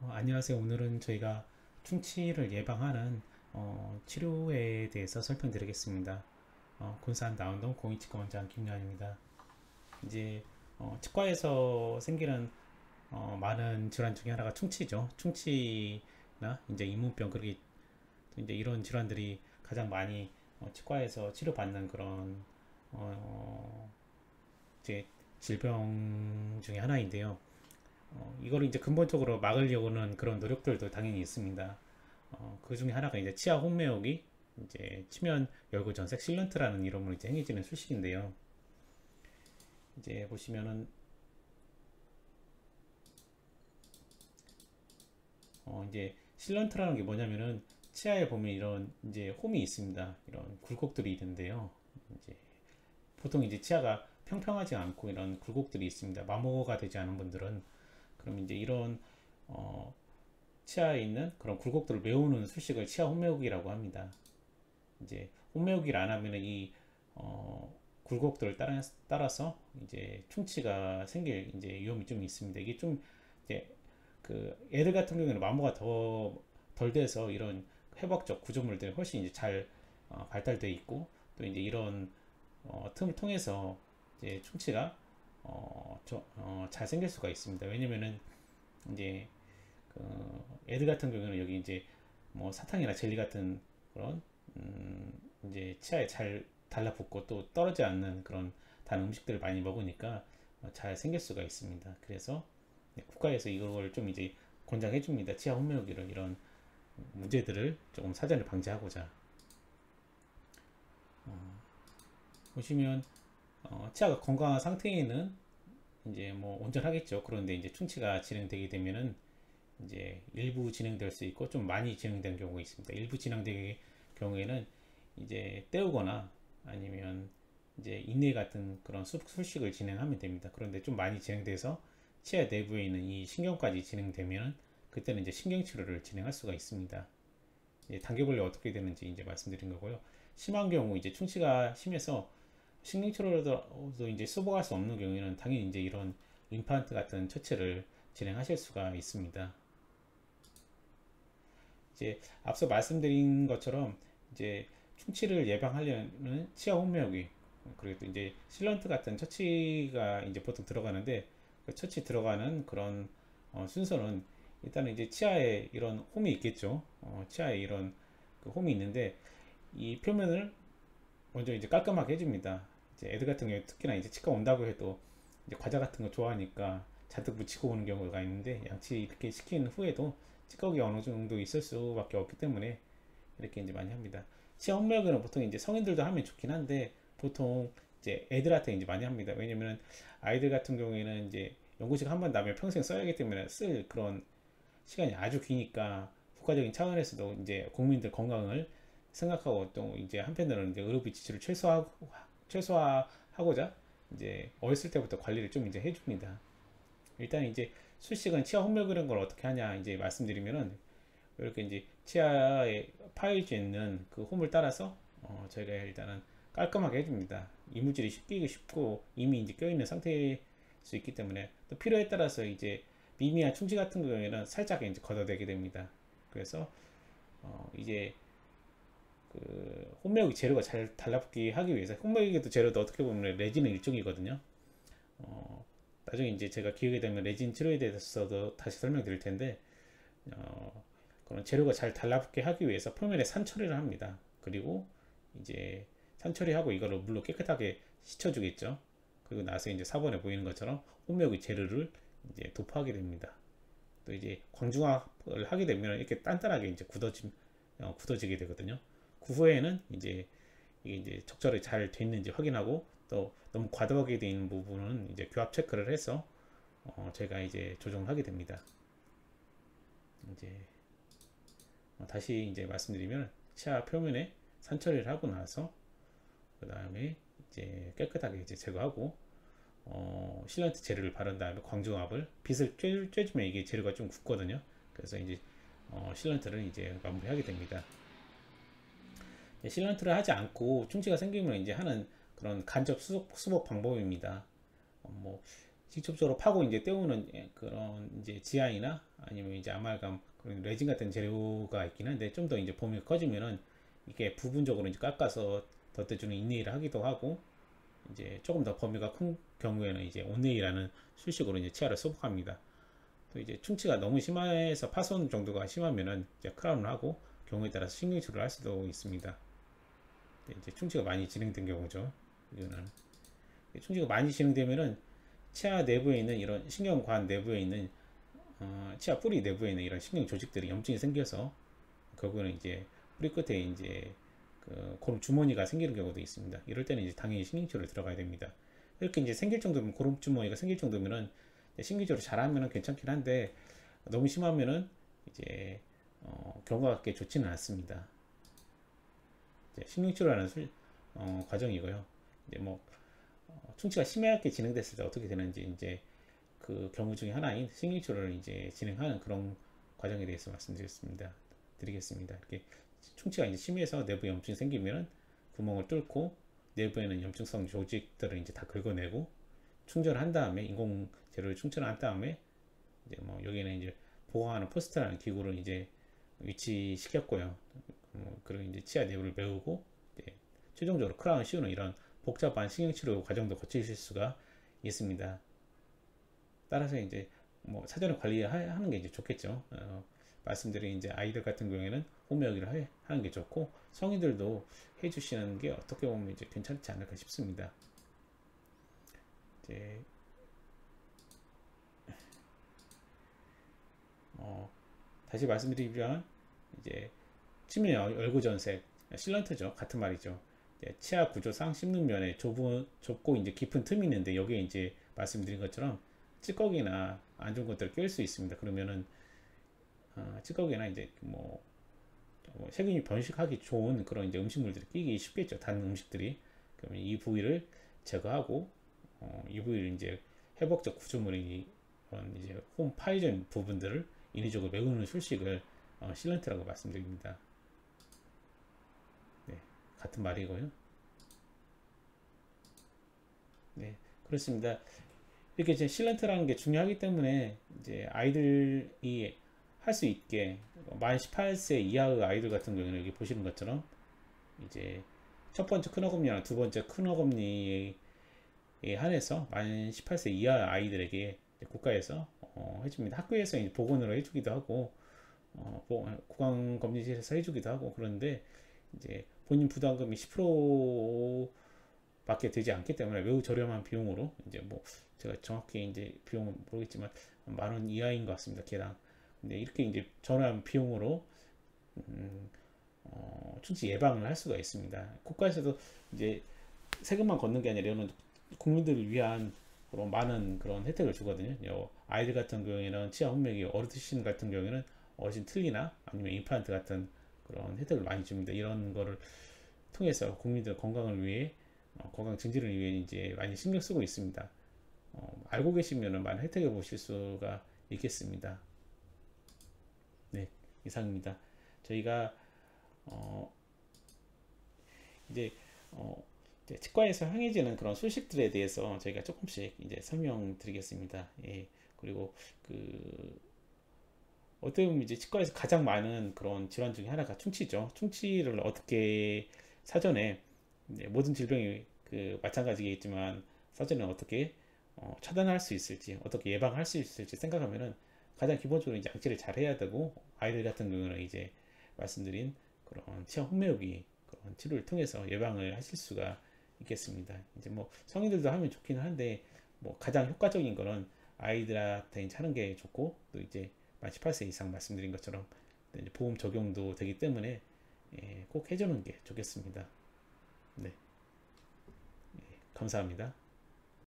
안녕하세요. 오늘은 저희가 충치를 예방하는 치료에 대해서 설명드리겠습니다. 군산 나운동 공익치과 원장 김요한입니다. 이제 치과에서 생기는 많은 질환 중에 하나가 충치죠. 충치나 이제 잇몸병 그리고 이제 이런 질환들이 가장 많이 치과에서 치료받는 그런 이제 질병 중에 하나인데요. 이거를 이제 근본적으로 막으려고는 그런 노력들도 당연히 있습니다. 그 중에 하나가 이제 치아 혼매우기, 이제 치면 열고 전색 실런트라는 이름으로 이제 행해지는 수식인데요. 이제 보시면은 이제 실런트라는 게 뭐냐면은 치아에 보면 이런 이제 홈이 있습니다. 이런 굴곡들이 있는데요. 이제 보통 이제 치아가 평평하지 않고 이런 굴곡들이 있습니다. 마모가 되지 않은 분들은 그럼 이제 이런 어, 치아에 있는 그런 굴곡들을 메우는 수식을 치아 혼매우기라고 합니다. 이제 혼매우기를 안 하면 이 굴곡들을 따라서 이제 충치가 생길 이제 위험이 좀 있습니다. 이게 좀 이제 그 애들 같은 경우에는 마모가 더 덜 돼서 이런 회복적 구조물들이 훨씬 이제 잘 발달돼 있고 또 이제 이런 틈을 통해서 이제 충치가 잘 생길 수가 있습니다. 왜냐면은 이제 그 애들 같은 경우는 여기 이제 뭐 사탕이나 젤리 같은 그런 이제 치아에 잘 달라붙고 또 떨어지지 않는 그런 단 음식들을 많이 먹으니까 잘 생길 수가 있습니다. 그래서 국가에서 이걸 좀 이제 권장해 줍니다. 치아 혼미오기를 이런 문제들을 조금 사전에 방지하고자. 보시면 치아가 건강한 상태에는 이제 뭐 온전하겠죠. 그런데 이제 충치가 진행되게 되면은 이제 일부 진행될 수 있고 좀 많이 진행된 경우가 있습니다. 일부 진행된 경우에는 이제 때우거나 아니면 이제 인내 같은 그런 술식을 진행하면 됩니다. 그런데 좀 많이 진행돼서 치아 내부에 있는 이 신경까지 진행되면 그때는 이제 신경치료를 진행할 수가 있습니다. 단계별로 어떻게 되는지 이제 말씀드린 거고요. 심한 경우 이제 충치가 심해서 신경치료로도 이제 수복할 수 없는 경우에는 당연히 이제 이런 임플란트 같은 처치를 진행하실 수가 있습니다. 이제 앞서 말씀드린 것처럼 이제 충치를 예방하려는 치아 혼미하기 그리고 또 이제 실런트 같은 처치가 이제 보통 들어가는데 그 처치 들어가는 그런 순서는 일단은 이제 치아에 이런 홈이 있겠죠. 치아에 이런 그 홈이 있는데 이 표면을 먼저 이제 깔끔하게 해줍니다. 이제 애들 같은 경우에 특히나 이제 치과 온다고 해도 이제 과자 같은 거 좋아하니까 잔뜩 묻히고 오는 경우가 있는데 양치 이렇게 시킨 후에도 찌꺼기 어느 정도 있을 수밖에 없기 때문에 이렇게 이제 많이 합니다. 치아 혼미역은 보통 이제 성인들도 하면 좋긴 한데 보통 이제 애들한테 이제 많이 합니다. 왜냐면 아이들 같은 경우에는 이제 연고식 한 번 나면 평생 써야 하기 때문에 쓸 그런 시간이 아주 기니까 국가적인 차원에서도 이제 국민들 건강을 생각하고 또 이제 한편으로는 이제 의료비 지출을 최소화하고자 이제 어렸을 때부터 관리를 좀 이제 해줍니다. 일단 이제 수식은 치아 혼멸 그런 걸 어떻게 하냐 이제 말씀드리면은 이렇게 이제 치아에 파여져 있는 그 홈을 따라서 저희가 일단은 깔끔하게 해줍니다. 이물질이 끼기 쉽고 이미 이제 껴있는 상태일 수 있기 때문에 또 필요에 따라서 이제 미미한 충치 같은 경우에는 살짝 이제 걷어내게 됩니다. 그래서 이제 그 홈메이기 재료가 잘 달라붙게 하기 위해서 홈메이기도 재료도 어떻게 보면 레진은 일종이거든요. 나중에 이제 제가 기회가 되면 레진 치료에 대해서도 다시 설명드릴 텐데 그런 재료가 잘 달라붙게 하기 위해서 표면에 산 처리를 합니다. 그리고 이제 산 처리하고 이거를 물로 깨끗하게 씻어주겠죠. 그리고 나서 이제 4번에 보이는 것처럼 홈메이기 재료를 이제 도포하게 됩니다. 또 이제 광중화를 하게 되면 이렇게 단단하게 이제 굳어지게 되거든요. 그 후에는 이제 이게 이제 적절히 잘 됐는지 확인하고 또 너무 과도하게 되어 있는 부분은 이제 교합 체크를 해서 제가 이제 조정하게 됩니다. 이제 다시 이제 말씀드리면 치아 표면에 산처리를 하고 나서 그 다음에 이제 깨끗하게 이제 제거하고 실런트 재료를 바른 다음에 광중압을 빗을 쬐주면 이게 재료가 좀 굳거든요. 그래서 이제 실런트를 이제 마무리하게 됩니다. 실런트를 하지 않고 충치가 생기면 이제 하는 그런 간접 수복 방법입니다. 뭐 직접적으로 파고 이제 때우는 그런 이제 지하이나 아니면 이제 아말감 그런 레진 같은 재료가 있긴 한데 좀 더 이제 범위가 커지면은 이게 부분적으로 이제 깎아서 덧대주는 인레이를 하기도 하고 이제 조금 더 범위가 큰 경우에는 이제 온레이라는 수식으로 이제 치아를 수복합니다. 또 이제 충치가 너무 심해서 파손 정도가 심하면은 이제 크라운을 하고 경우에 따라서 식량치료를 할 수도 있습니다. 이제 충치가 많이 진행된 경우죠. 이거는 충치가 많이 진행되면은 치아 내부에 있는 이런 신경관 내부에 있는 치아 뿌리 내부에 있는 이런 신경 조직들이 염증이 생겨서 결국에는 이제 뿌리 끝에 이제 그 고름 주머니가 생기는 경우도 있습니다. 이럴 때는 이제 당연히 신경치료를 들어가야 됩니다. 이렇게 이제 생길 정도면 고름 주머니가 생길 정도면은 신경치료 잘하면은 괜찮긴 한데 너무 심하면은 이제 경과가 그렇게 좋지는 않습니다. 신경치료라는 과정이고요. 이제 뭐 충치가 심하게 진행됐을 때 어떻게 되는지 이제 그 경우 중에 하나인 신경치료를 이제 진행하는 그런 과정에 대해서 드리겠습니다. 이렇게 충치가 이제 심해서 내부에 염증이 생기면은 구멍을 뚫고 내부에는 염증성 조직들을 이제 다 긁어내고 충전한 다음에 인공 재료를 충전한 다음에 이제 뭐 여기는 이제 보호하는 포스트라는 기구를 이제 위치시켰고요. 그리고 이제 치아 내부를 메우고 이제 최종적으로 크라운 씌우는 이런 복잡한 신경치료 과정도 거치실 수가 있습니다. 따라서 이제 뭐 사전에 관리하는 게 이제 좋겠죠. 말씀드린 이제 아이들 같은 경우에는 홈웨어기를 하는 게 좋고 성인들도 해주시는 게 어떻게 보면 이제 괜찮지 않을까 싶습니다. 이제 다시 말씀드리면 이제 치매 열구전색 실런트죠. 같은 말이죠. 치아 구조상 씹는 면에 좁고 이제 깊은 틈이 있는데 여기에 이제 말씀드린 것처럼 찌꺼기나 안 좋은 것들을 낄 수 있습니다. 그러면은 찌꺼기나 이제 뭐 세균이 번식하기 좋은 그런 이제 음식물들이 끼기 쉽겠죠. 다른 음식들이. 그러면 이 부위를 제거하고 이 부위를 이제 회복적 구조물이 이제 홈 파이전 부분들을 인위적으로 메우는 술식을 실런트라고 말씀드립니다. 네, 같은 말이고요. 네, 그렇습니다. 이렇게 이제 실런트라는 게 중요하기 때문에 이제 아이들이 할 수 있게 만 18세 이하의 아이들 같은 경우는 여기 보시는 것처럼 이제 첫 번째 큰어금니나 두 번째 큰어금니에 한해서 만 18세 이하 아이들에게 국가에서 해줍니다. 학교에서 이제 보건으로 해주기도 하고 구강검진실에서 해주기도 하고 그런데 이제 본인 부담금이 10% 밖에 되지 않기 때문에 매우 저렴한 비용으로 이제 뭐 제가 정확히 이제 비용은 모르겠지만 10,000원 이하인 것 같습니다. 개당. 근데 이렇게 이제 저렴한 비용으로 충치 예방을 할 수가 있습니다. 국가에서도 이제 세금만 걷는 게 아니라 이런 국민들을 위한 그런 많은 그런 혜택을 주거든요. 아이들 같은 경우에는 치아 혼맥이 어르신 같은 경우에는 어르신 틀니나 아니면 임플란트 같은 그런 혜택을 많이 줍니다. 이런 거를 통해서 국민들 건강을 위해 건강 증진을 위해 이제 많이 신경 쓰고 있습니다. 알고 계시면은 많은 혜택을 보실 수가 있겠습니다. 네, 이상입니다. 저희가 이제 이제 치과에서 행해지는 그런 술식들에 대해서 저희가 조금씩 이제 설명드리겠습니다. 예, 그리고 어떻게 보면 이제 치과에서 가장 많은 그런 질환 중에 하나가 충치죠. 충치를 어떻게 사전에 모든 질병이 마찬가지겠지만 사전에 어떻게 차단할 수 있을지 어떻게 예방할 수 있을지 생각하면은 가장 기본적으로 이제 양치를 잘 해야 되고 아이들 같은 경우는 이제 말씀드린 그런 치아 홈메오기 그런 치료를 통해서 예방을 하실 수가 있겠습니다. 이제 뭐 성인들도 하면 좋기는 한데 뭐 가장 효과적인 거는 아이들한테 이제 하는 게 좋고 또 이제 만 18세 이상 말씀드린 것처럼 이제 보험 적용도 되기 때문에 꼭 해주는 게 좋겠습니다. 네, 감사합니다.